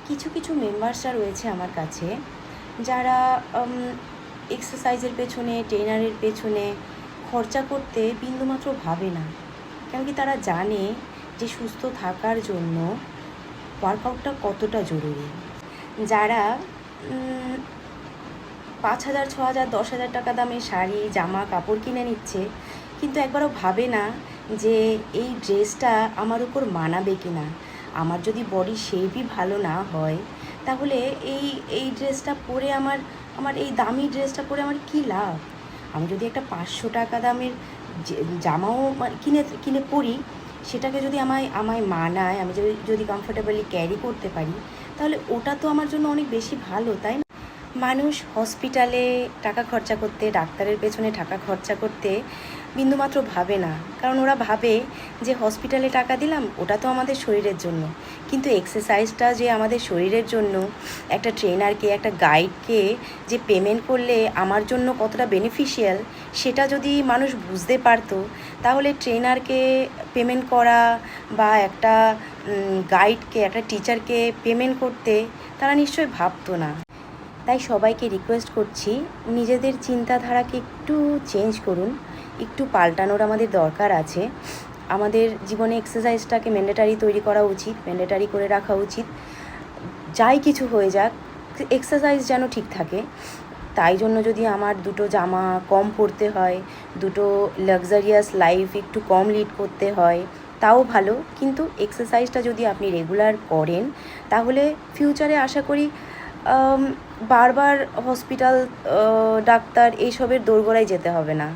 কিছু কিছু মেম্বার্সরা রয়েছে আমার কাছে যারা এক্সারসাইজের পেছনে ট্রেনারের পেছনে খরচা করতে বিন্দুমাত্র ভাবে না, কেন কি তারা জানে যে সুস্থ থাকার জন্য ওয়ার্কআউটটা কতটা জরুরি। যারা 5,000 6,000 10,000 টাকা দামের শাড়ি জামা কাপড় কিনে নিচ্ছে, কিন্তু একবারও ভাবে না যে এই ড্রেসটা আমার উপর মানাবে কি না। আমার যদি বডি শেপই ভালো না হয়, তাহলে এই ড্রেসটা পরে আমার আমার এই দামি ড্রেসটা পরে আমার কী লাভ। আমি যদি একটা 500 টাকা দামের জামাও কিনে কিনে পরি, সেটাকে যদি আমায় মানায়, আমি যদি কমফোর্টেবলি ক্যারি করতে পারি, তাহলে ওটা তো আমার জন্য অনেক বেশি ভালো, তাই না? মানুষ হসপিটালে টাকা খরচা করতে, ডাক্তারের পেছনে টাকা খরচা করতে বিন্দুমাত্র ভাবে না, কারণ ওরা ভাবে যে হসপিটালে টাকা দিলাম ওটা তো আমাদের শরীরের জন্য, কিন্তু এক্সারসাইজটা যে আমাদের শরীরের জন্য, একটা ট্রেনারকে একটা গাইডকে যে পেমেন্ট করলে আমার জন্য কতটা বেনিফিশিয়াল, সেটা যদি মানুষ বুঝতে পারতো, তাহলে ট্রেনারকে পেমেন্ট করা বা একটা গাইডকে, একটা টিচারকে পেমেন্ট করতে তারা নিশ্চয়ই ভাবতো না। তাই সবাইকে রিকোয়েস্ট করছি, নিজেদের চিন্তাধারাকে একটু চেঞ্জ করুন, একটু পাল্টানোর আমাদের দরকার আছে। আমাদের জীবনে এক্সারসাইজটাকে ম্যান্ডেটারি তৈরি করা উচিত, ম্যান্ডেটারি করে রাখা উচিত। যাই কিছু হয়ে যাক, এক্সারসাইজ যেন ঠিক থাকে। তাই জন্য যদি আমার দুটো জামা কম পরতে হয়, দুটো লাক্সারিয়াস লাইফ একটু কম লিড করতে হয়, তাও ভালো, কিন্তু এক্সারসাইজটা যদি আপনি রেগুলার করেন, তাহলে ফিউচারে আশা করি বারবার হসপিটাল, ডাক্তার এইসবের দোরগোড়ায় যেতে হবে না।